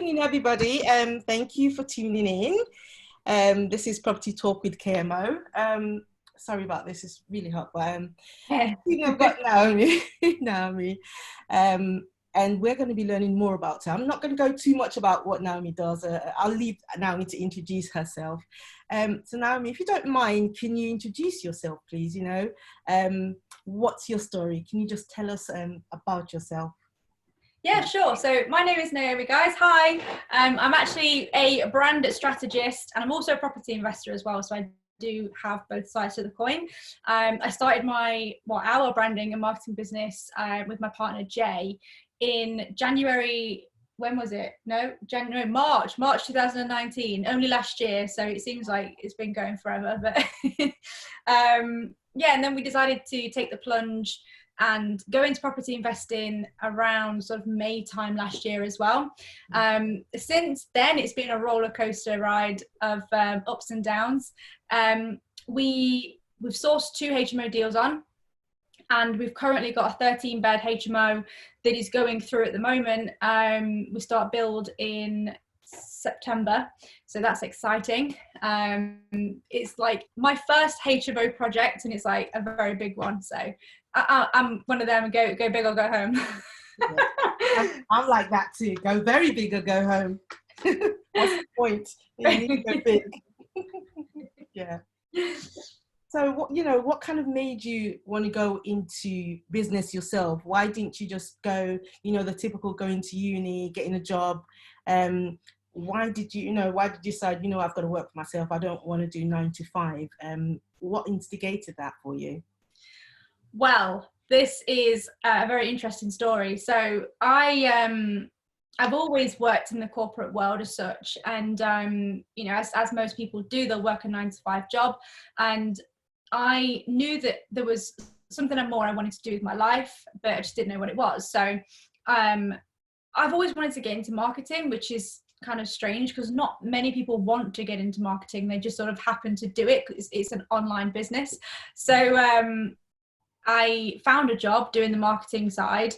evening, everybody. Thank you for tuning in. This is Property Talk with KMO. Sorry about this, it's really hot, but I've got Naomi, and we're going to be learning more about her. I'm not going to go too much about what Naomi does. I'll leave Naomi to introduce herself. So Naomi, if you don't mind, can you introduce yourself, please? What's your story? Can you just tell us about yourself? Yeah, sure. So my name is Naomi, guys. Hi. I'm actually a brand strategist, and I'm also a property investor as well. So I do have both sides to the coin. I started our branding and marketing business with my partner Jay in January. When was it? March 2019, only last year. So it seems like it's been going forever, but and then we decided to take the plunge and go into property investing around sort of May time last year as well. Since then, it's been a roller coaster ride of ups and downs. We've sourced 2 HMO deals on, and we've currently got a 13-bed HMO that is going through at the moment. We start build in September, so that's exciting. It's like my first HMO project, and it's like a very big one, so I'm one of them, go big or go home. Yeah. I'm like that too, go very big or go home. What's the point? You need to go big. Yeah. So what kind of made you want to go into business yourself? Why didn't you just go, the typical going to uni, getting a job? Why did you decide, I've got to work for myself, I don't want to do 9 to 5? What instigated that for you? Well, this is a very interesting story. So I've always worked in the corporate world as such, and as most people do, they'll work a 9 to 5 job, and I knew that there was something more I wanted to do with my life, but I just didn't know what it was. So I've always wanted to get into marketing, which is kind of strange because not many people want to get into marketing. They just sort of happen to do it because it's an online business. So I found a job doing the marketing side,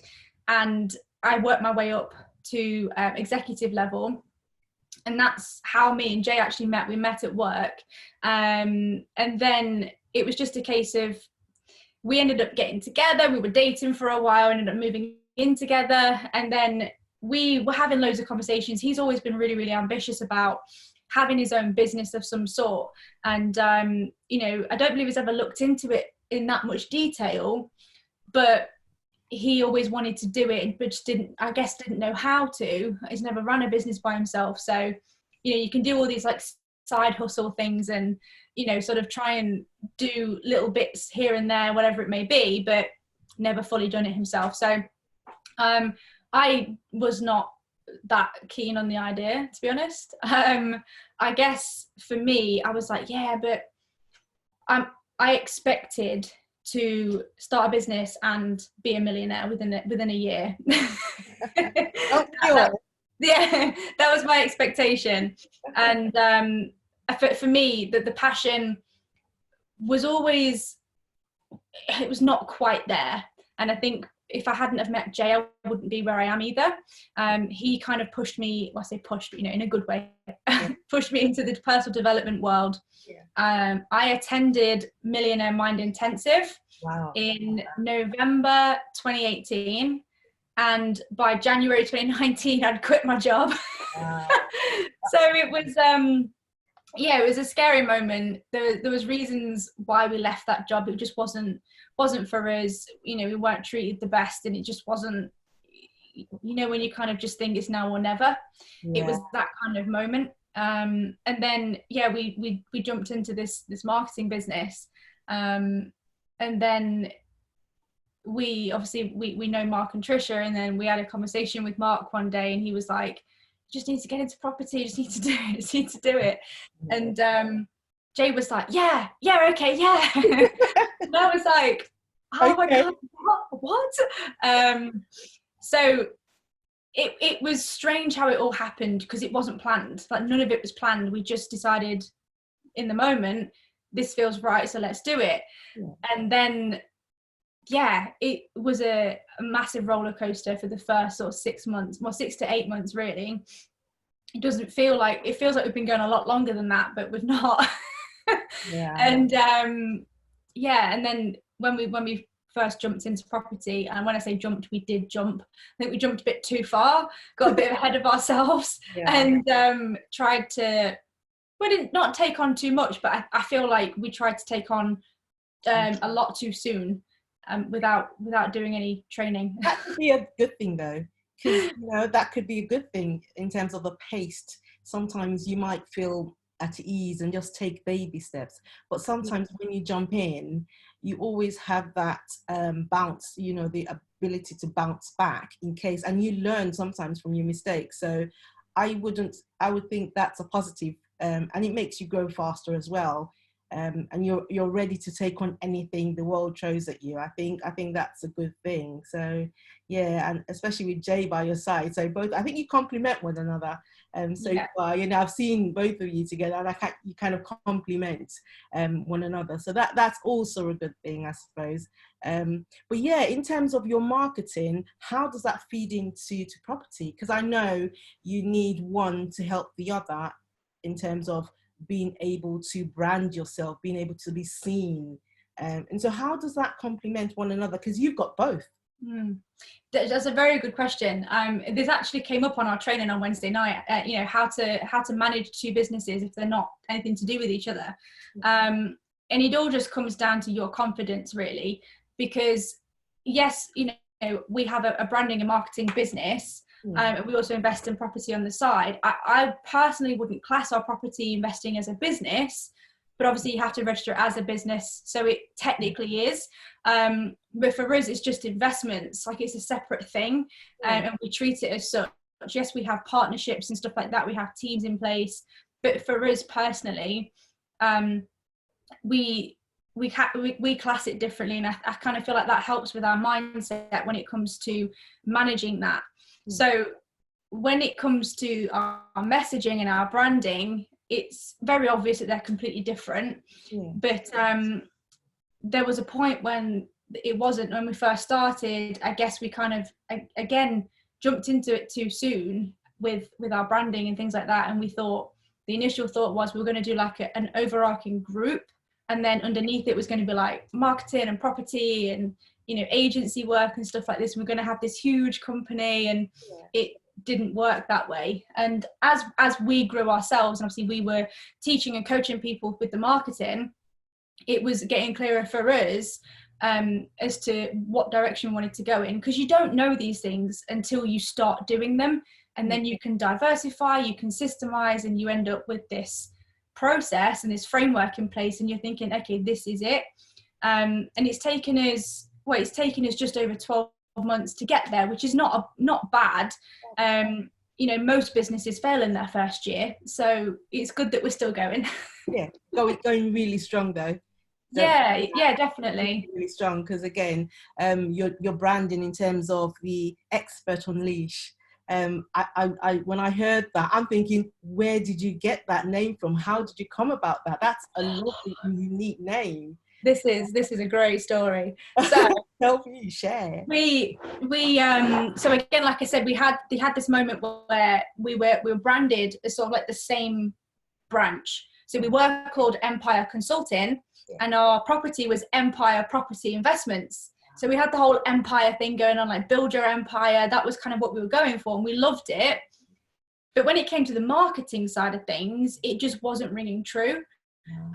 and I worked my way up to executive level. And that's how me and Jay actually met. We met at work. And then it was just a case of, we ended up getting together. We were dating for a while, ended up moving in together. And then we were having loads of conversations. He's always been really, really ambitious about having his own business of some sort. And, I don't believe he's ever looked into it in that much detail, but he always wanted to do it, but just didn't know how to. He's never run a business by himself. So, you can do all these like side hustle things and, sort of try and do little bits here and there, whatever it may be, but never fully done it himself. So I was not that keen on the idea, to be honest. I guess for me, I was like, yeah, but I expected to start a business and be a millionaire within a year. That was my expectation. And for me, the passion was always, it was not quite there. And I think if I hadn't have met Jay, I wouldn't be where I am either. He kind of pushed me, well, I say pushed, but, in a good way, pushed me into the personal development world. Yeah. I attended Millionaire Mind Intensive in November 2018. And by January 2019, I'd quit my job. Wow. So it was, it was a scary moment. There was reasons why we left that job. It just wasn't for us. We weren't treated the best, and it just wasn't, when you kind of just think it's now or never. Yeah. It was that kind of moment. And then we jumped into this marketing business, and then we know Mark and Trisha, and then we had a conversation with Mark one day, and he was like, just need to get into property, just need to do it. And Jay was like, yeah, okay, yeah. And I was like, oh my God, what? So it was strange how it all happened, because it wasn't planned. Like, none of it was planned. We just decided in the moment, this feels right, so let's do it. Yeah. And then it was a massive roller coaster for the first sort of 6 months, 6 to 8 months really. it doesn't feel like, it feels like we've been going a lot longer than that, but we've not. Yeah. And yeah, and then when we first jumped into property, and when I say jumped, we did jump. I think we jumped a bit too far, got a bit ahead of ourselves, Yeah. and tried to, we didn't not take on too much, but I feel like we tried to take on a lot too soon, without doing any training. That could be a good thing though, because that could be a good thing in terms of the pace. Sometimes you might feel at ease and just take baby steps, but sometimes when you jump in, you always have that bounce, the ability to bounce back in case, and you learn sometimes from your mistakes. So I would think that's a positive, and it makes you grow faster as well. And you're ready to take on anything the world throws at you. I think that's a good thing. So yeah, and especially with Jay by your side, so both, I think you complement one another. So far, I've seen both of you together, and you kind of complement one another. So that's also a good thing, I suppose. But yeah, in terms of your marketing, how does that feed into property? Because I know you need one to help the other in terms of being able to brand yourself, being able to be seen. And so how does that complement one another? Because you've got both. That's a very good question. This actually came up on our training on Wednesday night, how to manage two businesses if they're not anything to do with each other. And it all just comes down to your confidence, really, because yes, we have a branding and marketing business. We also invest in property on the side. I personally wouldn't class our property investing as a business, but obviously you have to register it as a business, so it technically is. But for us, it's just investments, like it's a separate thing, and we treat it as such. Yes, we have partnerships and stuff like that. We have teams in place, but for us personally, we class it differently, and I kind of feel like that helps with our mindset when it comes to managing that. So when it comes to our messaging and our branding, it's very obvious that they're completely different. But there was a point when it wasn't. When we first started, I guess we kind of again jumped into it too soon with our branding and things like that, and we thought, the initial thought was we were going to do like an overarching group, and then underneath it was going to be like marketing and property and agency work and stuff like this. We're going to have this huge company, and it didn't work that way. And as we grew ourselves, and obviously we were teaching and coaching people with the marketing, it was getting clearer for us as to what direction we wanted to go in, because you don't know these things until you start doing them, and then you can diversify, you can systemize, and you end up with this process and this framework in place, and you're thinking, okay, this is it. And it's taken us just over 12 months to get there, which is not bad. Most businesses fail in their first year, so it's good that we're still going. Going really strong though. Yeah, definitely. Really strong, because again, your branding in terms of the expert on leash. I when I heard that, I'm thinking, where did you get that name from? How did you come about that? That's a lovely and unique name. This is a great story. So help me share. We so again, like I said, we had this moment where we were branded as sort of like the same branch. So we were called Empire Consulting, and our property was Empire Property Investments. So we had the whole empire thing going on, like build your empire. That was kind of what we were going for, and we loved it. But when it came to the marketing side of things, it just wasn't ringing true.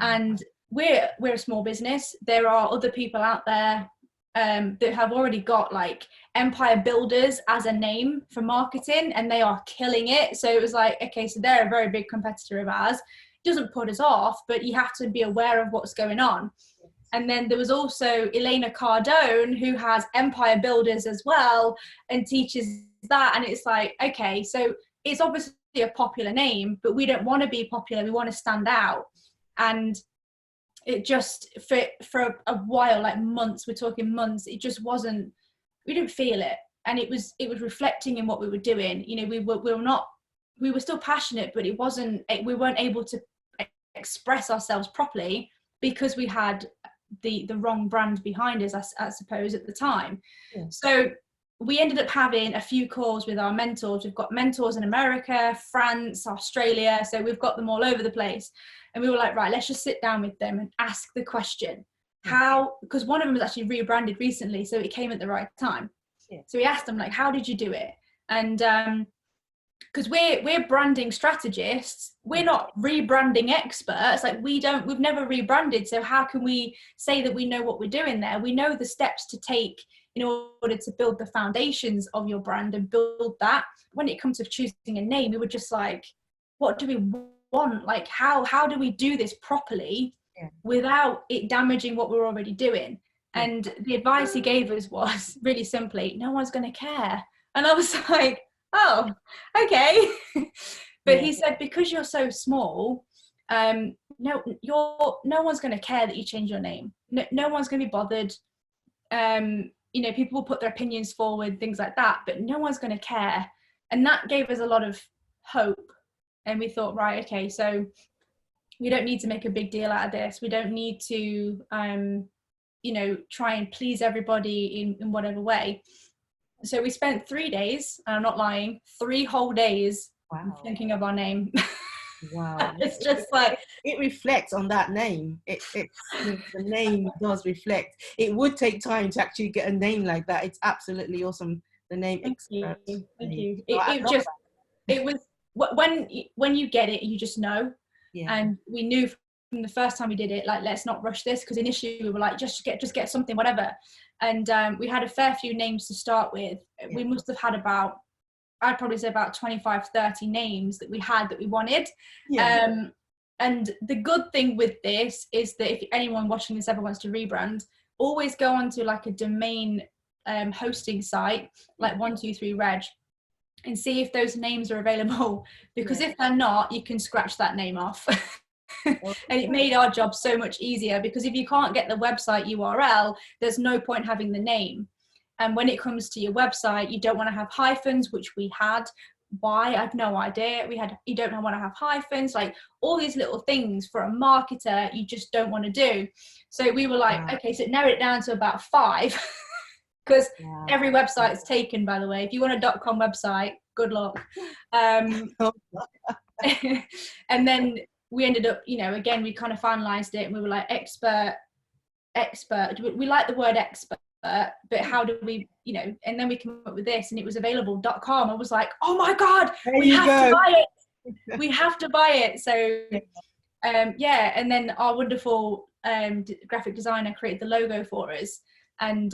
And we're a small business. There are other people out there that have already got like Empire Builders as a name for marketing, and they are killing it. So it was like, okay, so they're a very big competitor of ours. It doesn't put us off, but you have to be aware of what's going on. And then there was also Elena Cardone, who has Empire Builders as well and teaches that. And it's like, okay, so it's obviously a popular name, but we don't want to be popular. We want to stand out. And it just, for a while, like months, we're talking months, it just wasn't, we didn't feel it. And it was reflecting in what we were doing. We were still passionate, but we weren't able to express ourselves properly because we had the wrong brand behind us, I suppose, at the time. So we ended up having a few calls with our mentors. We've got mentors in America, France, Australia, so we've got them all over the place. And we were like, right, let's just sit down with them and ask the question, how, because one of them was actually rebranded recently, so it came at the right time. Yeah. So we asked them, like, how did you do it? And because we're branding strategists, we're not rebranding experts. Like, we've never rebranded, so how can we say that we know what we're doing there? We know the steps to take in order to build the foundations of your brand and build that. When it comes to choosing a name, we were just like, what do we want? Like, how do we do this properly without it damaging what we're already doing? And the advice he gave us was really simply, no one's going to care. And I was like, oh, okay. But he said, because you're so small, no one's going to care that you change your name. No one's going to be bothered. You know, people will put their opinions forward, things like that, but no one's going to care. And that gave us a lot of hope. And we thought, right, okay, so we don't need to make a big deal out of this. We don't need to, you know, try and please everybody in whatever way. So we spent 3 days, and I'm not lying, 3 whole days thinking of our name. Wow. It's just like, it reflects on that name. The name does reflect. It would take time to actually get a name like that. It's absolutely awesome. The name Expert. Thank you. It was when you get it, you just know. Yeah. And we knew from the first time we did it, like, let's not rush this, because initially we were like, just get something, whatever. And we had a fair few names to start with. Yeah. We must have had about, I'd probably say about 25, 30 names that we wanted. Yeah. And the good thing with this is that if anyone watching this ever wants to rebrand, always go onto like a domain hosting site, like 123reg, and see if those names are available. Because if they're not, you can scratch that name off. And it made our job so much easier, because if you can't get the website URL, there's no point having the name. And when it comes to your website, you don't want to have hyphens, which we had. Why? I have no idea. You don't want to have hyphens, like all these little things for a marketer you just don't want to do. So we were like, okay, so narrow it down to about 5, because every website is taken, by the way. If you want a .com website, good luck. And then we ended up, you know, again, we kind of finalized it, and we were like, expert. We like the word expert, but how do we, you know, and then we came up with this, and it was available.com. I was like, oh my God, we have to buy it. We have to buy it. So, and then our wonderful graphic designer created the logo for us. And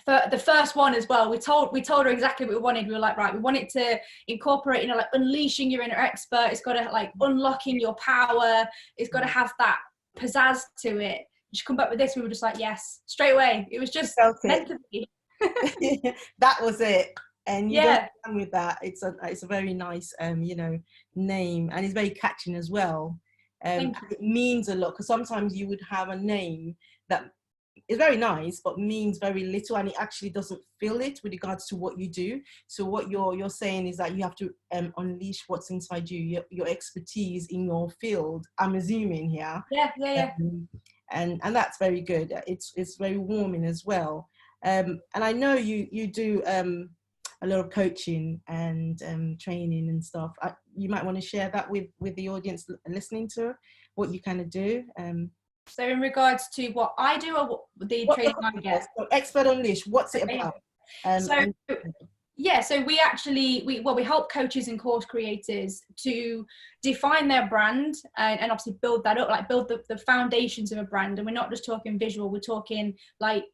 for the first one as well, we told her exactly what we wanted. We were like, right, we want it to incorporate, you know, like unleashing your inner expert. It's got to like unlocking your power. It's got to have that pizzazz to it. She come back with this. We were just like, yes, straight away. It was just meant to be. That was it. And you don't come with that. It's a very nice you know, name, and it's very catching as well. It means a lot, because sometimes you would have a name that is very nice but means very little, and it actually doesn't feel it with regards to what you do. So what you're saying is that you have to unleash what's inside you, your expertise in your field, I'm assuming here. And that's very good. It's very warming as well. And I know you do a lot of coaching and training and stuff. You might want to share that with the audience listening to what you kind of do. So in regards to what I do, or the training I get? So Expert Unleash, what's it about? So we help coaches and course creators to define their brand and obviously build that up, like build the foundations of a brand. And we're not just talking visual, we're talking like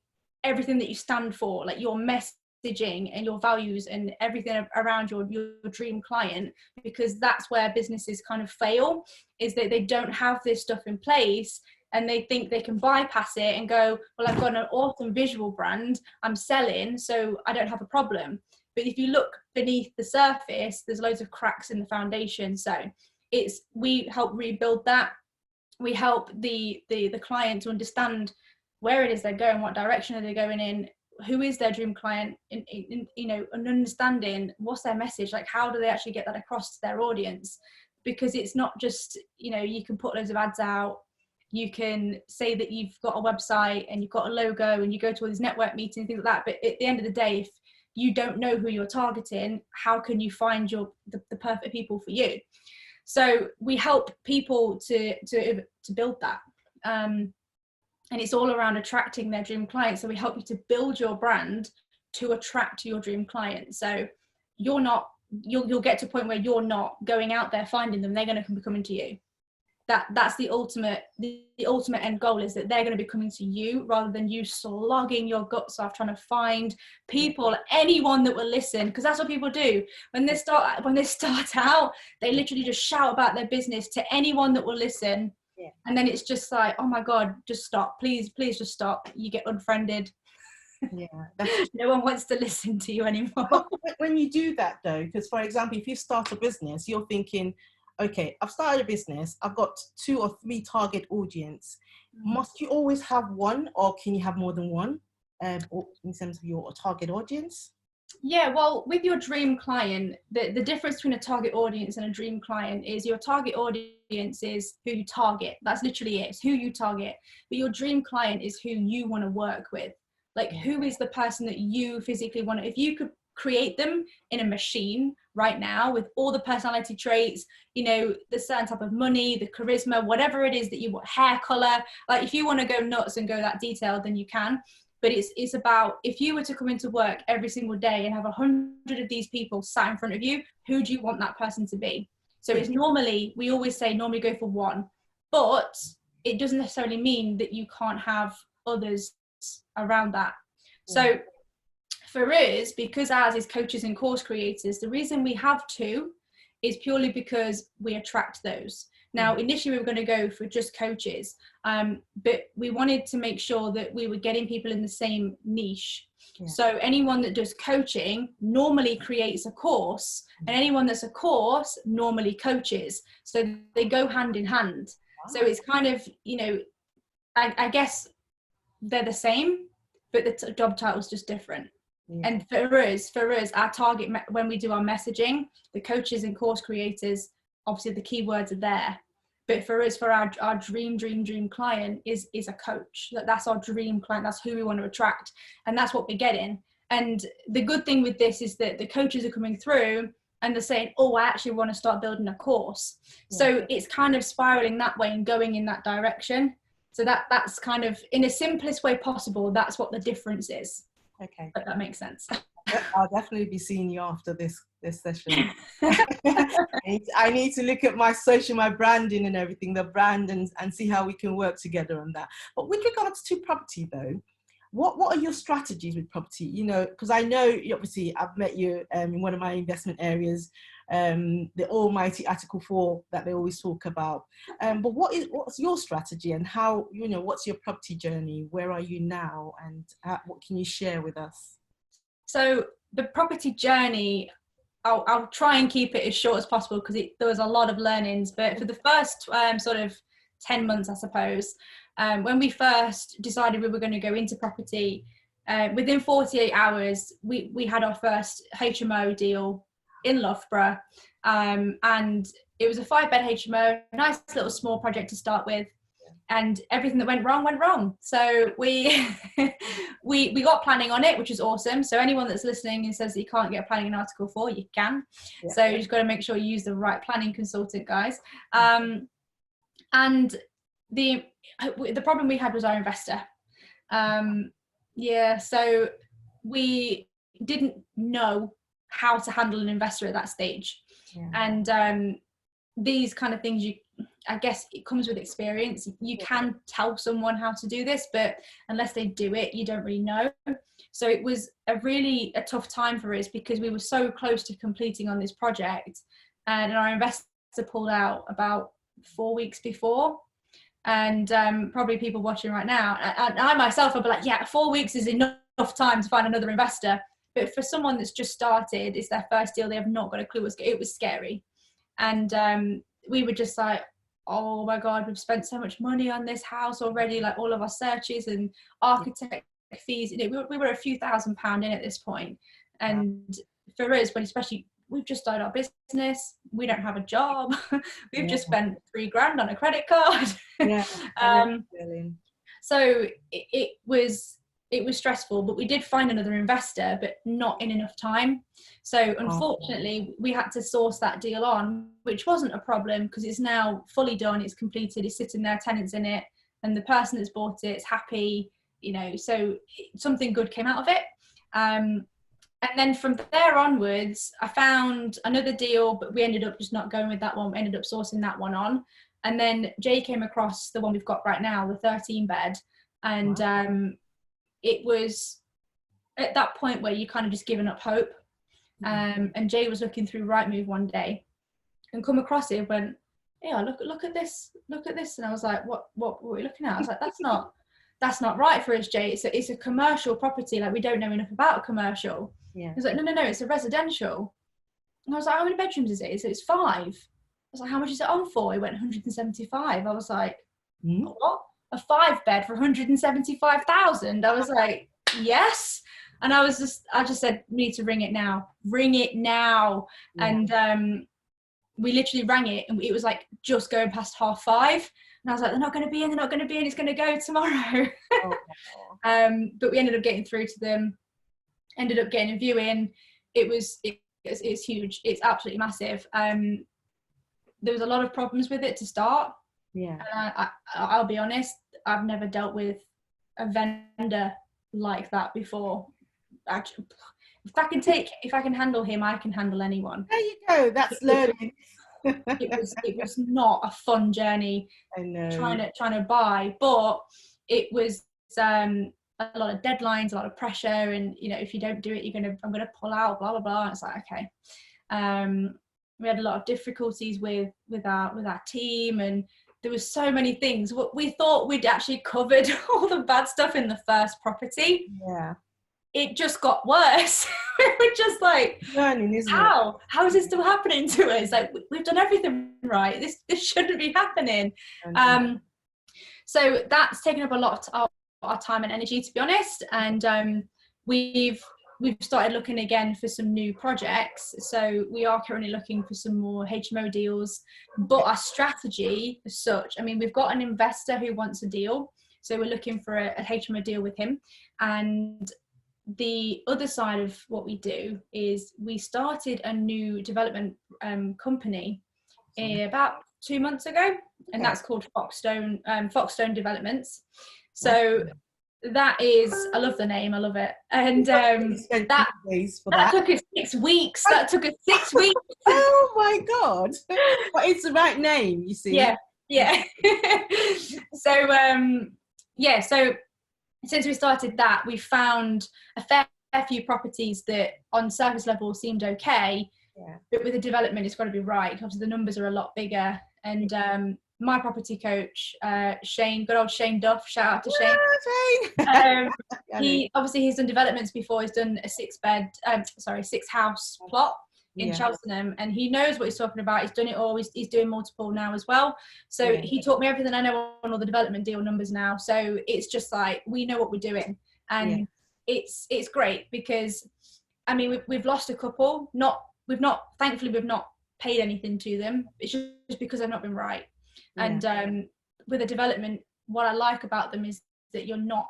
everything that you stand for, like your messaging and your values and everything around your dream client, because that's where businesses kind of fail, is that they don't have this stuff in place. And they think they can bypass it and go, well, I've got an awesome visual brand, I'm selling, so I don't have a problem. But if you look beneath the surface, there's loads of cracks in the foundation. So we help rebuild that. We help the client to understand where it is they're going, what direction are they going in, who is their dream client, in you know, and understanding what's their message, like how do they actually get that across to their audience. Because it's not just, you know, you can put loads of ads out You can say that you've got a website and you've got a logo and you go to all these network meetings, things like that. But at the end of the day, if you don't know who you're targeting, how can you find the perfect people for you? So we help people to build that. And it's all around attracting their dream clients. So we help you to build your brand to attract your dream client. So you'll get to a point where you're not going out there finding them, they're going to be coming to you. That's the ultimate end goal, is that they're going to be coming to you rather than you slogging your guts off trying to find people, anyone that will listen. Because that's what people do when they start out. They literally just shout about their business to anyone that will listen. Yeah. And then it's just like, oh my God, just stop, please just stop. You get unfriended. Yeah, no one wants to listen to you anymore. But when you do that though, because for example, if you start a business, you're thinking, okay, I've started a business, I've got 2 or 3 target audience. Must you always have one, or can you have more than one in terms of your target audience? Yeah, well, with your dream client, the difference between a target audience and a dream client is your target audience is who you target. That's literally it. It's who you target. But your dream client is who you want to work with. Like, who is the person that you physically want to, if you could create them in a machine right now with all the personality traits, you know, the certain type of money, the charisma, whatever it is that you want, hair color, like if you want to go nuts and go that detailed, then you can. But it's about, if you were to come into work every single day and have 100 of these people sat in front of you, who do you want that person to be? So it's normally, we always say normally go for one, but it doesn't necessarily mean that you can't have others around that. So for us, because ours is coaches and course creators, the reason we have 2 is purely because we attract those. Now, initially we were going to go for just coaches, but we wanted to make sure that we were getting people in the same niche. Yeah. So anyone that does coaching normally creates a course, and anyone that's a course normally coaches. So they go hand in hand. Wow. So it's kind of, you know, I guess they're the same, but the job title's just different. Yeah. And for us, our target, when we do our messaging, the coaches and course creators, obviously the keywords are there. But for us, for our dream client is a coach. That's our dream client. That's who we want to attract. And that's what we're getting. And the good thing with this is that the coaches are coming through and they're saying, oh, I actually want to start building a course. Yeah. So it's kind of spiraling that way and going in that direction. So that's kind of, in the simplest way possible, that's what the difference is. Okay. But that makes sense. I'll definitely be seeing you after this session. I need to look at my branding and everything, the brand, and see how we can work together on that. But with regards to property though, what are your strategies with property? You know, because I know, obviously, I've met you in one of my investment areas, the almighty Article 4 that they always talk about. But what's your strategy, and how, you know, what's your property journey? Where are you now, and what can you share with us? So the property journey, I'll try and keep it as short as possible because there was a lot of learnings. But for the first sort of 10 months, I suppose, when we first decided we were going to go into property, within 48 hours, we had our first HMO deal in Loughborough. And it was a 5-bed HMO, a nice little small project to start with. And everything that went wrong. So we got planning on it, which is awesome. So anyone that's listening and says that you can't get planning in Article 4, you can. Yeah. So you just got to make sure you use the right planning consultant, guys. And the problem we had was our investor. So we didn't know how to handle an investor at that stage. Yeah. And these kind of things, I guess it comes with experience. You can tell someone how to do this, but unless they do it, you don't really know. So it was a tough time for us because we were so close to completing on this project, and our investor pulled out about 4 weeks before. And probably people watching right now, and I myself will be like, yeah, 4 weeks is enough time to find another investor. But for someone that's just started, it's their first deal, they have not got a clue. It was scary. And we were just like, oh my God, we've spent so much money on this house already, like all of our searches and architect fees. You know, we were a few £1,000s in at this point. And for us, when especially we've just started our business, we don't have a job, we've just spent $3,000 on a credit card. So it was stressful, but we did find another investor, but not in enough time. So unfortunately, we had to source that deal on, which wasn't a problem because it's now fully done, it's completed, it's sitting there, tenants in it, and the person that's bought it is happy, you know, so something good came out of it. And then from there onwards, I found another deal, but we ended up just not going with that one. We ended up sourcing that one on. And then Jay came across the one we've got right now, the 13 bed. And it was at that point where you kind of just given up hope. And Jay was looking through Rightmove one day and come across it and went, yeah, look at this. And I was like, what are we looking at? I was like, that's not right for us, Jay. It's a commercial property. Like, we don't know enough about commercial. Yeah. He was like, no, it's a residential. And I was like, how many bedrooms is it? He said, it's 5. I was like, how much is it on for? He went, 175. I was like, what? A 5 bed for 175,000? I was like, yes. And I just said, we need to ring it now. Yeah. And we literally rang it, and it was like just going past 5:30. And I was like, they're not going to be in, it's going to go tomorrow. But we ended up getting through to them, ended up getting a viewing. It's huge. It's absolutely massive. There was a lot of problems with it to start. Yeah. I'll be honest, I've never dealt with a vendor like that before. Actually, if I can handle him, I can handle anyone. There you go. That's learning. It was not a fun journey. I know. Trying to buy, but it was a lot of deadlines, a lot of pressure, and you know, if you don't do it, I'm gonna pull out, blah blah blah. And it's like, okay. We had a lot of difficulties with our team, and there was so many things. We thought we'd actually covered all the bad stuff in the first property. Yeah. It just got worse. We were just like, learning, isn't it? How is this still happening to us? Like, we've done everything right. This shouldn't be happening. So that's taken up a lot of our time and energy, to be honest. And we've started looking again for some new projects. So we are currently looking for some more HMO deals. But our strategy as such, I mean, we've got an investor who wants a deal. So we're looking for a HMO deal with him. And the other side of what we do is we started a new development company about 2 months ago, and that's called Foxstone Developments. So that is, I love the name, I love it. And that took us 6 weeks. That took us 6 weeks. Oh my God. But it's the right name, you see. Yeah. So since we started that, we found a fair few properties that on surface level seemed okay, but with the development, it's got to be right. Obviously, the numbers are a lot bigger. And my property coach, Shane, good old Shane Duff, shout out to Shane. He's done developments before. He's done a 6 house plot in Cheltenham, and he knows what he's talking about. He's done it all. He's doing multiple now as well. So he taught me everything I know on all the development deal numbers now. So it's just like, we know what we're doing, and it's great because, I mean, we've lost a couple. Thankfully we've not paid anything to them. It's just because they've not been right. And with a development, what I like about them is that you're not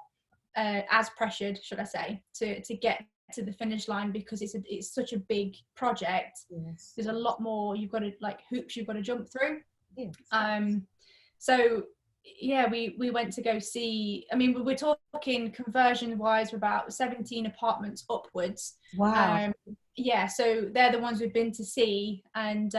as pressured, should I say, to get to the finish line, because it's such a big project. There's a lot more hoops you've got to jump through. So we went to go see, I mean, we're talking conversion wise, we're about 17 apartments upwards. Wow. So they're the ones we've been to see, and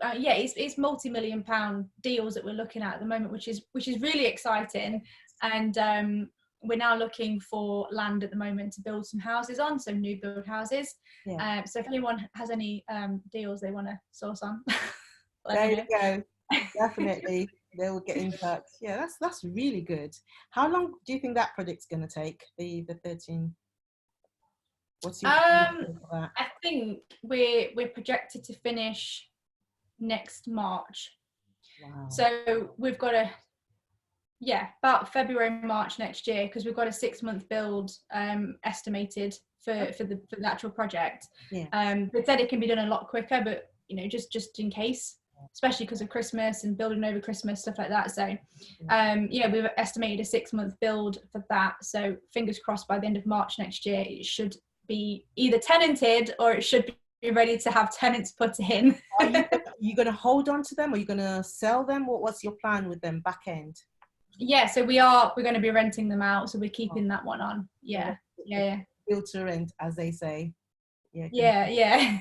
it's multi-million-pound deals that we're looking at the moment, which is really exciting. And we're now looking for land at the moment to build some houses on, so new build houses. So if anyone has any deals they want to source on, there you go. Definitely, they will get in touch. Yeah, that's really good. How long do you think that project's going to take? The 13. What's your for that? I think we're projected to finish next March. Wow. So we've got about February, March next year, because we've got a 6-month build estimated the actual project. Yeah. They said it can be done a lot quicker, but you know, just in case, especially because of Christmas and building over Christmas, stuff like that. So yeah, we've estimated a 6-month build for that, so fingers crossed by the end of March next year it should be either tenanted or it should be ready to have tenants put in. Are you going to hold on to them, or are you going to sell them? What's your plan with them back end? Yeah, so we're going to be renting them out, so we're keeping that one on. Yeah. Build to rent, as they say. Yeah.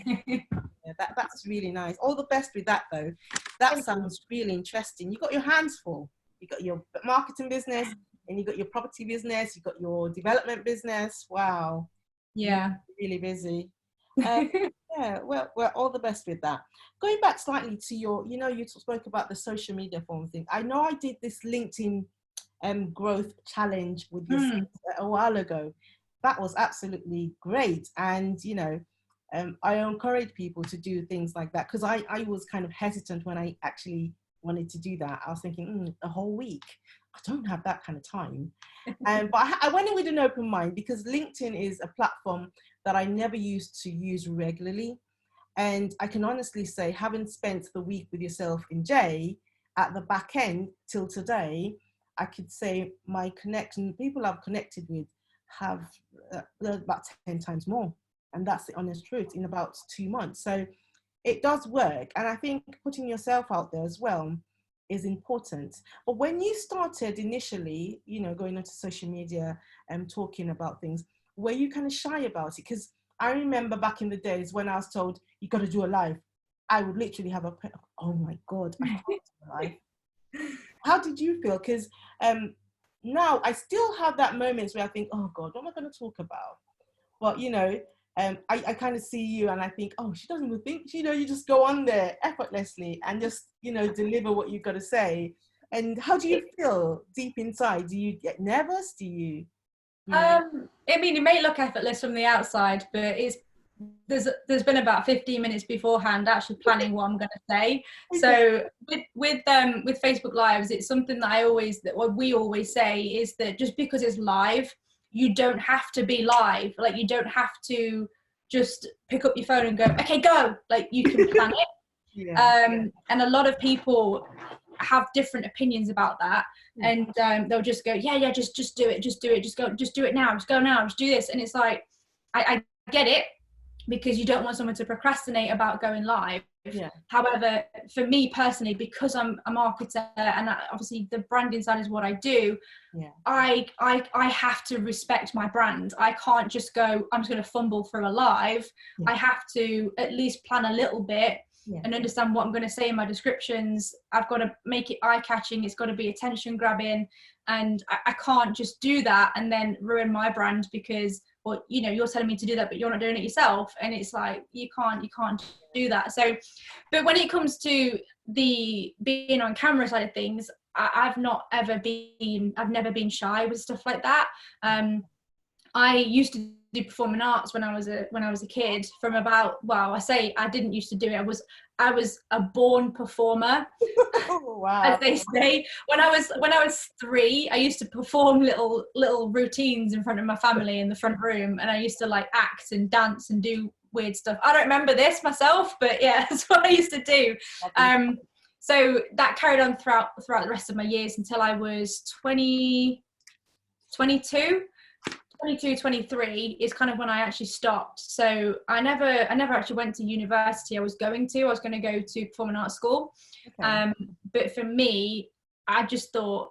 That's really nice. All the best with that, though. That sounds really interesting. You got your hands full. You got your marketing business, and you got your property business. You got your development business. Wow. Yeah. Really busy. Yeah. Well, all the best with that. Going back slightly to your, you spoke about the social media form thing. I know I did this LinkedIn growth challenge with you a while ago. That was absolutely great, and I encourage people to do things like that, because I was kind of hesitant when I actually wanted to do that. I was thinking, a whole week, I don't have that kind of time. But I went in with an open mind, because LinkedIn is a platform that I never used to use regularly. And I can honestly say, having spent the week with yourself in Jay at the back end till today, I could say my connection, people I've connected with, have about 10 times more. And that's the honest truth, in about 2 months. So it does work. And I think putting yourself out there as well is important. But when you started initially, going onto social media and talking about things, were you kind of shy about it? Because I remember back in the days when I was told, you got to do a live, I would literally have oh my God, I can't do a live. How did you feel? Because now I still have that moments where I think, oh God, what am I going to talk about? But, I kind of see you and I think, oh, she doesn't even think, you just go on there effortlessly and just, deliver what you've got to say. And how do you feel deep inside? Do you get nervous? Do you? I mean, it may look effortless from the outside, but there's been about 15 minutes beforehand actually planning what I'm going to say. So with Facebook Lives, it's something that what we always say is that just because it's live, you don't have to be live. Like, you don't have to just pick up your phone and go, okay, go. Like, you can plan it. And a lot of people have different opinions about that, and they'll just go, just do it, just do it now, just go now, just do this. And it's like, I get it, because you don't want someone to procrastinate about going live. However, for me personally, because I'm a marketer and obviously the branding side is what I do, I have to respect my brand. I can't just go, I'm just going to fumble through a live. I have to at least plan a little bit and understand what I'm going to say in my descriptions. I've got to make it eye-catching. It's got to be attention grabbing, and I can't just do that and then ruin my brand because, well, you're telling me to do that, but you're not doing it yourself. And it's like, you can't do that. So, but when it comes to the being on camera side of things, I've never been shy with stuff like that. I used to do performing arts when I was a kid. From about, I didn't used to do it. I was a born performer. Oh, wow. As they say. When I was 3, I used to perform little routines in front of my family in the front room, and I used to like act and dance and do weird stuff. I don't remember this myself, but yeah, that's what I used to do. So that carried on throughout the rest of my years until I was 22, 23 is kind of when I actually stopped. So I never actually went to university. I was going to go to performing arts school. But for me, I just thought,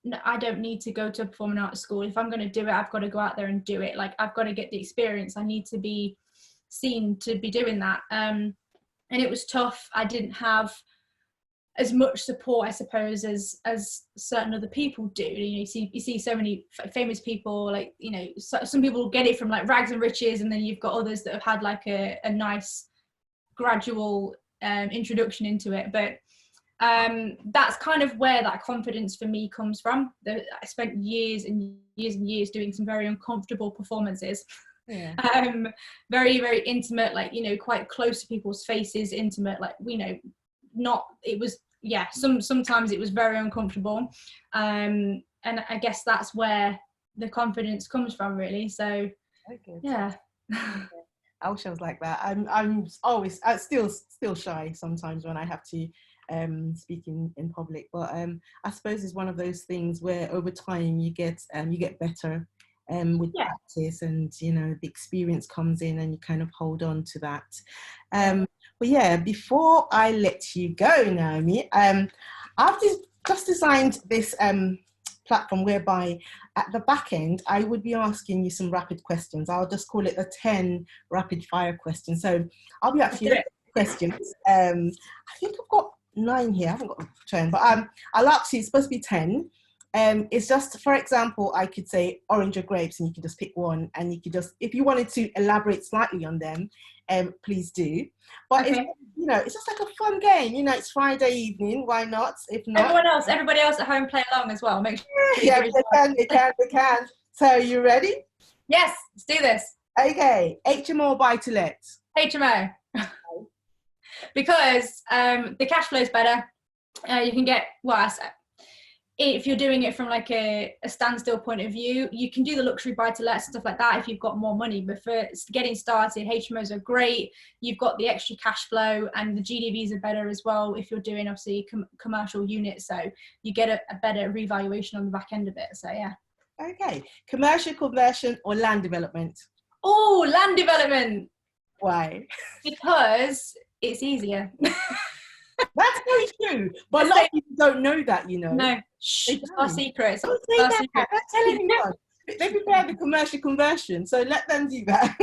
no, I don't need to go to a performing arts school. If I'm going to do it, I've got to go out there and do it. Like, I've got to get the experience. I need to be seen to be doing that. And it was tough. I didn't have as much support, I suppose, as certain other people do. You see so many famous people, like, some people get it from like rags and riches, and then you've got others that have had like a nice gradual introduction into it. But that's kind of where that confidence for me comes from. I spent years and years and years doing some very uncomfortable performances. Very, very intimate, like, quite close to people's faces, intimate, like, sometimes it was very uncomfortable, and I guess that's where the confidence comes from, really. So Very good. Yeah. I wish I was like that. I'm always still shy sometimes when I have to speak in public. But I suppose it's one of those things where over time you get better with Yeah. practice, and you know the experience comes in and you kind of hold on to that. But yeah, before I let you go, Naomi, I've just designed this platform whereby at the back end I would be asking you some rapid questions. I'll just call it the 10 rapid fire questions. So I'll be asking you questions. I think I've got 9 here. I haven't got 10, but I'll ask you. It's supposed to be 10. It's just, for example, I could say orange or grapes, and you can just pick one, and you could just, if you wanted to elaborate slightly on them, please do. But Okay. it's just like a fun game. You know, it's Friday evening. Why not? If not, everybody else at home play along as well. Make sure yeah, they can. So you ready? Yes, let's do this. Okay, HMO or buy to let? HMO. Because the cash flow is better. You can get, well, if you're doing it from like a standstill point of view, you can do the luxury buy to let stuff like that if you've got more money. But for getting started, HMOs are great. You've got the extra cash flow, and the GDVs are better as well if you're doing obviously commercial units. So you get a better revaluation on the back end of it. So yeah. Okay, commercial conversion or land development? Oh, land development. Why? Because it's easier. That's very true, but a lot of people don't know that, you know. No, it's our secret. Don't say that. Don't tell anyone. They prepare the commercial conversion, so let them do that.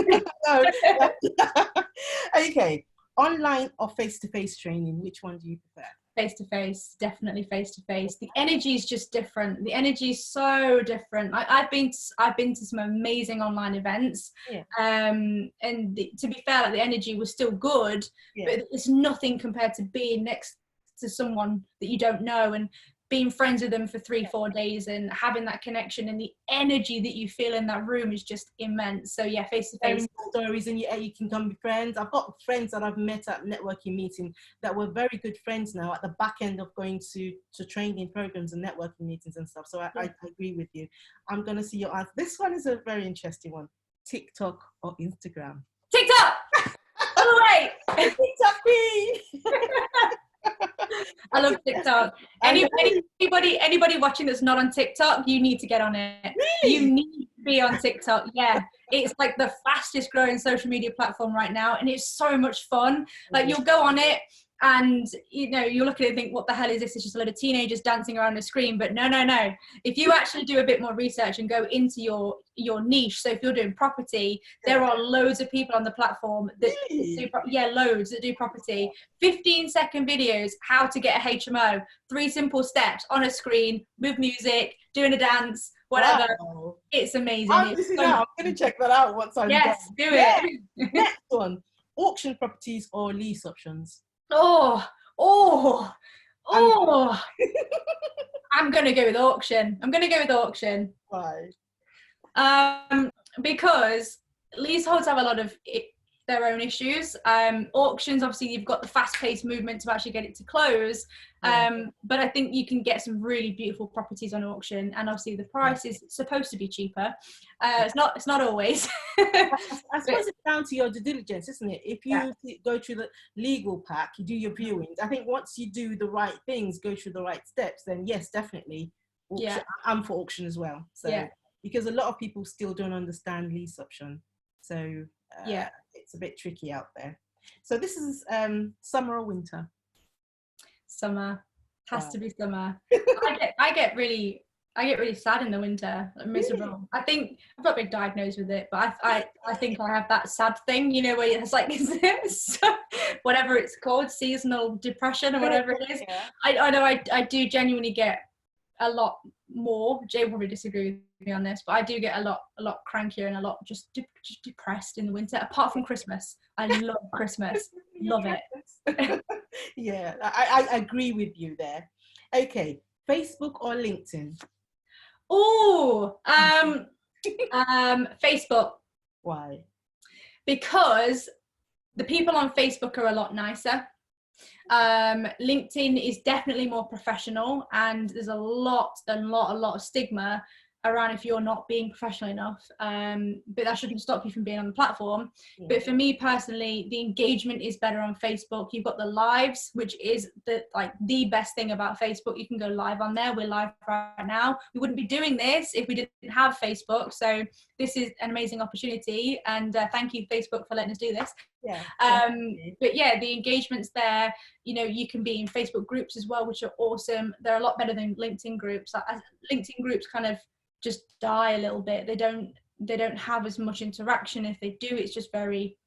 Okay, online or face-to-face training, which one do you prefer? Face-to-face, definitely face-to-face. The energy is just different. The energy is so different. I've been to some amazing online events, and to be fair, like, the energy was still good, but it's nothing compared to being next to someone that you don't know and being friends with them for 3-4 days and having that connection, and the energy that you feel in that room is just immense. So yeah, face-to-face. Stories, and you can come be friends. I've got friends that I've met at networking meetings that were very good friends now at the back end of going to training programs and networking meetings and stuff. So I agree with you. I'm going to see your answer. This one is a very interesting one. TikTok or Instagram? TikTok! All the way! TikTok queen! I love TikTok. Anybody watching that's not on TikTok, you need to get on it. Really? You need to be on TikTok. Yeah, it's like the fastest growing social media platform right now, and it's so much fun. Like, you'll go on it and you know, you look at it and think, what the hell is this? It's just a load of teenagers dancing around a screen. But no, if you actually do a bit more research and go into your niche, so if you're doing property, there are loads of people on the platform that loads that do property. 15-second videos, how to get a HMO, 3 simple steps on a screen with music, doing a dance, whatever. Wow. It's amazing. I'm going to check that out once I'm done. Do it. Next one, auction properties or lease options? I'm gonna go with auction. Why? Because leaseholds have a lot of their own issues. Auctions, obviously, you've got the fast-paced movement to actually get it to close. But I think you can get some really beautiful properties on auction, and obviously the price is supposed to be cheaper. It's not always. I suppose it's down to your due diligence, isn't it? If you go through the legal pack, you do your viewings. I think once you do the right things, go through the right steps, then yes, definitely. Auction. I'm for auction as well. So because a lot of people still don't understand lease option, so it's a bit tricky out there. So this is summer or winter? Summer. Has to be summer. I get really sad in the winter, like miserable. Really? I think I've not been diagnosed with it, but I think I have that sad thing, you know, where it's like whatever it's called, seasonal depression or whatever it is. I know I do genuinely get a lot more. Jay will probably disagree with me on this, but I do get a lot crankier and a lot just depressed in the winter. Apart from Christmas, I love Christmas. Love it. Yeah, I agree with you there. Okay, Facebook or LinkedIn? Facebook. Why? Because the people on Facebook are a lot nicer. LinkedIn is definitely more professional, and there's a lot of stigma around if you're not being professional enough, but that shouldn't stop you from being on the platform. But for me personally, the engagement is better on Facebook. You've got the lives, which is the best thing about Facebook. You can go live on there. We're live right now. We wouldn't be doing this if we didn't have Facebook, so this is an amazing opportunity, and thank you, Facebook, for letting us do this. But yeah, the engagement's there. You know, you can be in Facebook groups as well, which are awesome. They're a lot better than LinkedIn groups. LinkedIn groups kind of just die a little bit. They don't have as much interaction. If they do, it's just very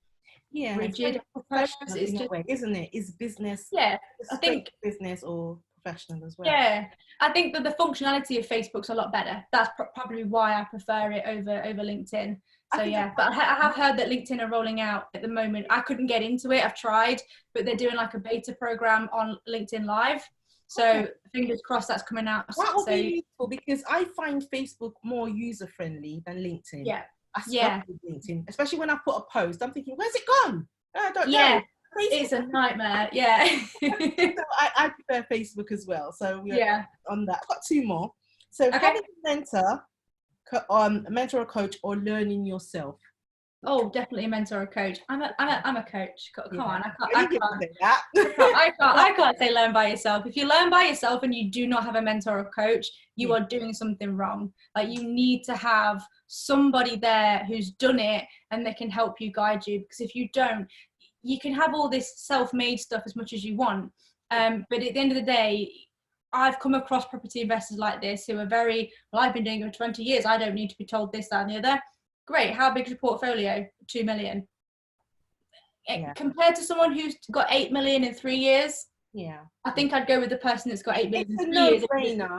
rigid. It's professional in a way, isn't it? It's business. Yeah, I think business or professional as well. Yeah, I think that the functionality of Facebook's a lot better. That's probably why I prefer it over LinkedIn. So yeah, but I have heard that LinkedIn are rolling out at the moment. I couldn't get into it. I've tried, but they're doing like a beta program on LinkedIn Live. So fingers crossed that's coming out. That will be useful, because I find Facebook more user friendly than LinkedIn. Yeah. I struggle with LinkedIn, especially when I put a post. I'm thinking, where's it gone? I don't know. It's a nightmare. Yeah. So I prefer Facebook as well. So we're on that. I've got two more. So having a mentor or coach, or learning yourself. Oh, definitely a mentor or coach. I'm a coach. Come on, I can't say learn by yourself. If you learn by yourself and you do not have a mentor or coach, you are doing something wrong. Like, you need to have somebody there who's done it and they can help you, guide you. Because if you don't, you can have all this self-made stuff as much as you want. But at the end of the day, I've come across property investors like this who are very, well, I've been doing it for 20 years. I don't need to be told this, that, and the other. Great. How big is your portfolio? 2 million. Compared to someone who's got 8 million in 3 years. Yeah. I think I'd go with the person that's got 8 million in 3 years.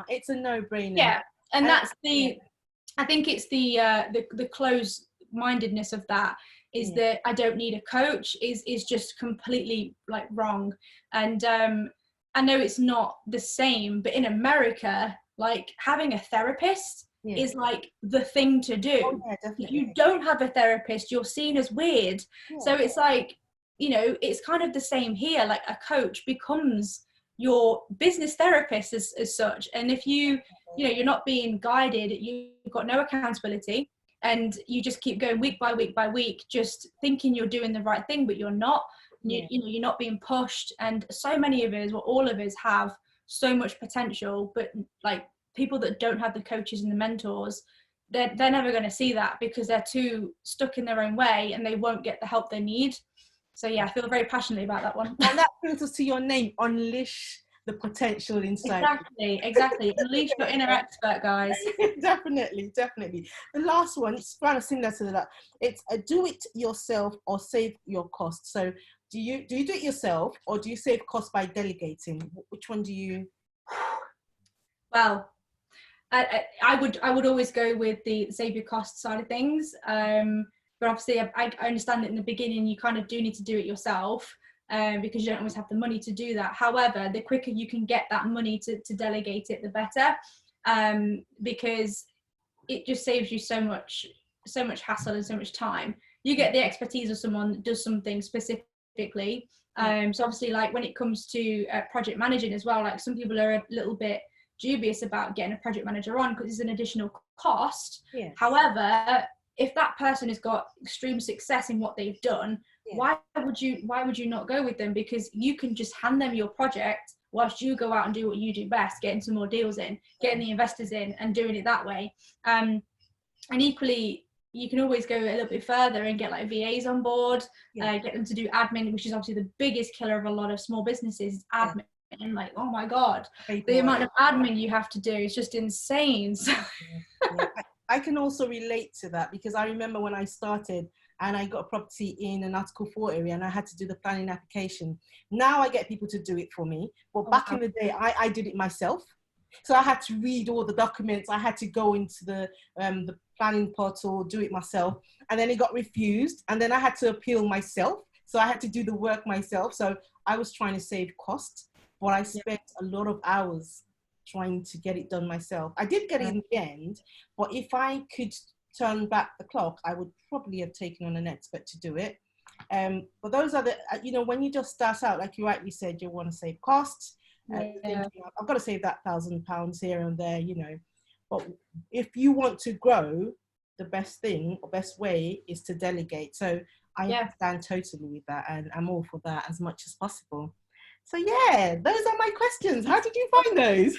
It's a no-brainer. Yeah. And that's I think it's the close-mindedness of that is that I don't need a coach is just completely like wrong. And I know it's not the same, but in America, like, having a therapist is like the thing to do. Oh, yeah, definitely. If you don't have a therapist, you're seen as weird. So it's like, you know, it's kind of the same here. Like, a coach becomes your business therapist as such. And if you're not being guided, you've got no accountability, and you just keep going week by week by week, just thinking you're doing the right thing, but you're not. You're not being pushed. And so many of us, all of us, have so much potential, but like, people that don't have the coaches and the mentors, they're never going to see that, because they're too stuck in their own way and they won't get the help they need. So yeah, I feel very passionately about that one. And that brings us to your name, Unleash the Potential Inside. Exactly. Unleash your inner expert, guys. Definitely. The last one, it's kind of similar to that. It's a do it yourself or save your costs. So do you do it yourself, or do you save costs by delegating? Which one do you? Well, I would always go with the save your cost side of things. But obviously I understand that in the beginning you kind of do need to do it yourself, because you don't always have the money to do that. However, the quicker you can get that money to delegate it, the better, because it just saves you so much hassle and so much time. You get the expertise of someone that does something specifically. So obviously, like, when it comes to project managing as well, like, some people are a little bit dubious about getting a project manager on because it's an additional cost. However, if that person has got extreme success in what they've done, why would you not go with them? Because you can just hand them your project whilst you go out and do what you do best, getting some more deals in, getting the investors in, and doing it that way. And equally, you can always go a little bit further and get like VAs on board, get them to do admin, which is obviously the biggest killer of a lot of small businesses, admin. And like, oh my god, the amount of admin you have to do is just insane. I can also relate to that, because I remember when I started and I got a property in an Article 4 area and I had to do the planning application. Now I get people to do it for me, but back in the day I did it myself. So I had to read all the documents, I had to go into the planning portal, do it myself, and then it got refused, and then I had to appeal myself, so I had to do the work myself. So I was trying to save costs, but I spent a lot of hours trying to get it done myself. I did get it in the end, but if I could turn back the clock, I would probably have taken on an expert to do it. But those are the, when you just start out, like you rightly said, you want to save costs. Thinking, I've got to save that £1,000 here and there, But if you want to grow, the best thing or best way is to delegate. So I understand totally with that, and I'm all for that as much as possible. So yeah, those are my questions. How did you find those?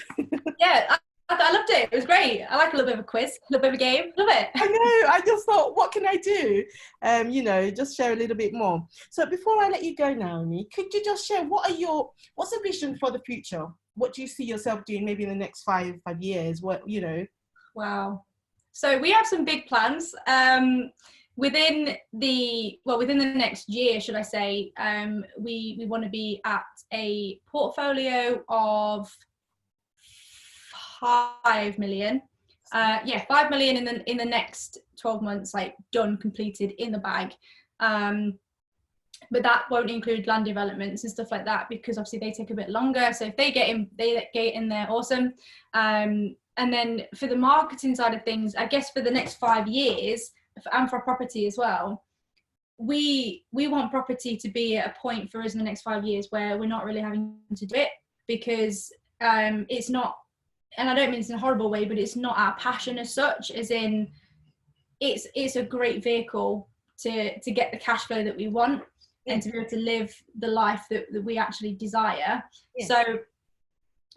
Yeah, I loved it. It was great. I like a little bit of a quiz, a little bit of a game. Love it. I know. I just thought, what can I do? Just share a little bit more. So before I let you go, Naomi, could you just share what's the vision for the future? What do you see yourself doing maybe in the next five years? Wow. So we have some big plans. Within the next year, should I say, we want to be at a portfolio of 5 million. 5 million in the next 12 months, like done, completed, in the bag. But that won't include land developments and stuff like that, because obviously they take a bit longer. So if they get in there, awesome. And then for the marketing side of things, I guess for the next 5 years, and for property as well, we want property to be at a point for us in the next 5 years where we're not really having to do it, because it's not, and I don't mean this in a horrible way, but it's not our passion as such, as in it's a great vehicle to get the cash flow that we want and to be able to live the life that we actually desire. Yeah. So,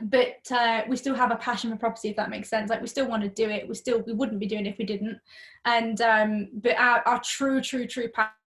but we still have a passion for property, if that makes sense. Like, we still want to do it. We wouldn't be doing it if we didn't. And but our true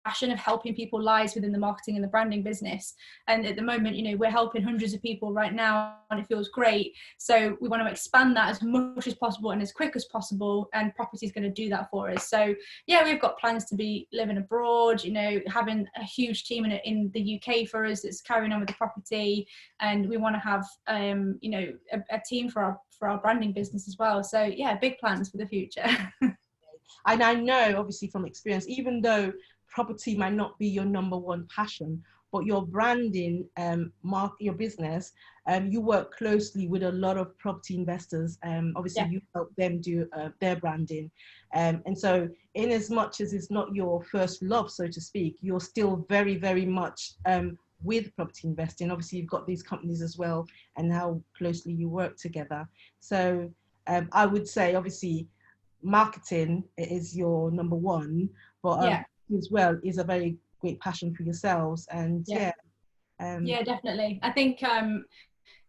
passion of helping people lies within the marketing and the branding business. And at the moment, we're helping hundreds of people right now, and it feels great. So we want to expand that as much as possible and as quick as possible, and property is going to do that for us. So yeah, we've got plans to be living abroad, having a huge team in the UK for us that's carrying on with the property, and we want to have a team for our branding business as well. So yeah, big plans for the future. And I know, obviously, from experience, even though property might not be your number one passion, but your branding, your business, you work closely with a lot of property investors. Obviously, you help them do their branding. And so in as much as it's not your first love, so to speak, you're still very, very much with property investing. Obviously, you've got these companies as well, and how closely you work together. So I would say, obviously, marketing is your number one, but as well is a very great passion for yourselves. And definitely. I think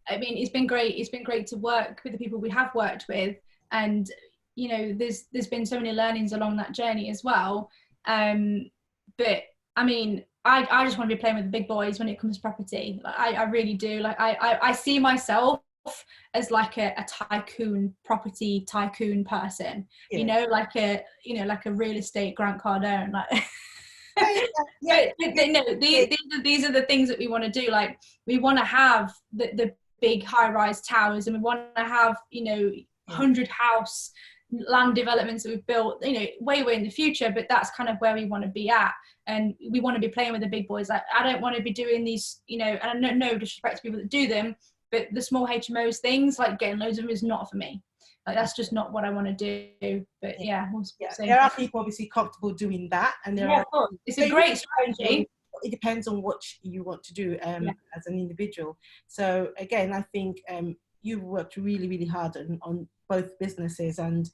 it's been great to work with the people we have worked with, and there's been so many learnings along that journey as well. But I just want to be playing with the big boys when it comes to property. I really do. Like, I see myself as like a property tycoon person, like a real estate Grant Cardone, like. These are the things that we want to do. Like, we want to have the big high-rise towers, and we want to have 100 house land developments that we've built way in the future, but that's kind of where we want to be at, and we want to be playing with the big boys. Like, I don't want to be doing these and no disrespect to people that do them, but the small HMOs things, like getting loads of them, is not for me. Like, that's just not what I want to do. But we'll see. There are people obviously comfortable doing that, and there are. It's a great strategy. It depends on what you want to do as an individual. So again, I think you've worked really, really hard on both businesses, and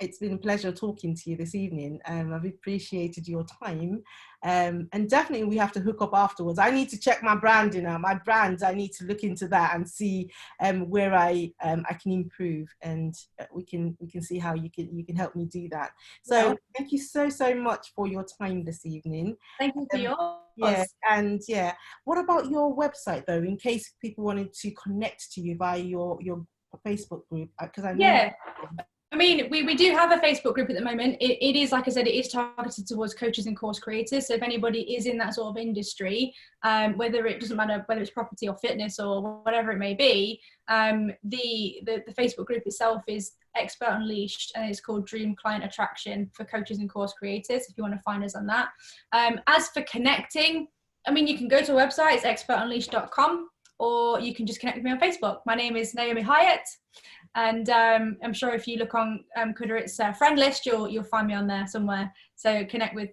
it's been a pleasure talking to you this evening. I've appreciated your time, and definitely we have to hook up afterwards. I need to check my branding out. My brands, I need to look into that and see where I can improve, and we can see how you can help me do that. So thank you so much for your time this evening. Thank you for yours. What about your website though, in case people wanted to connect to you via your Facebook group? Because I know. We do have a Facebook group at the moment. It is, like I said, it is targeted towards coaches and course creators. So if anybody is in that sort of industry, whether it doesn't matter whether it's property or fitness or whatever it may be, the Facebook group itself is Expert Unleashed, and it's called Dream Client Attraction for coaches and course creators, if you want to find us on that. As for connecting, you can go to our website, it's expertunleashed.com, or you can just connect with me on Facebook. My name is Naomi Hyett. And I'm sure if you look on Kuderit's friend list, you'll find me on there somewhere. So connect with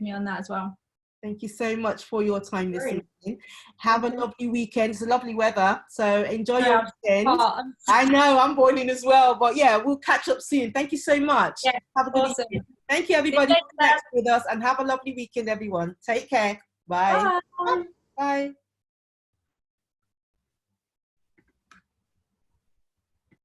me on that as well. Thank you so much for your time this Great. evening. Have a lovely weekend. It's a lovely weather, so enjoy your Yeah, weekend. I know I'm boiling as well, but yeah, we'll catch up soon. Thank you so much. Yeah, Have a good awesome. evening. Thank you, everybody, for connecting with us, and have a lovely weekend, everyone. Take care. Bye. Bye. Bye.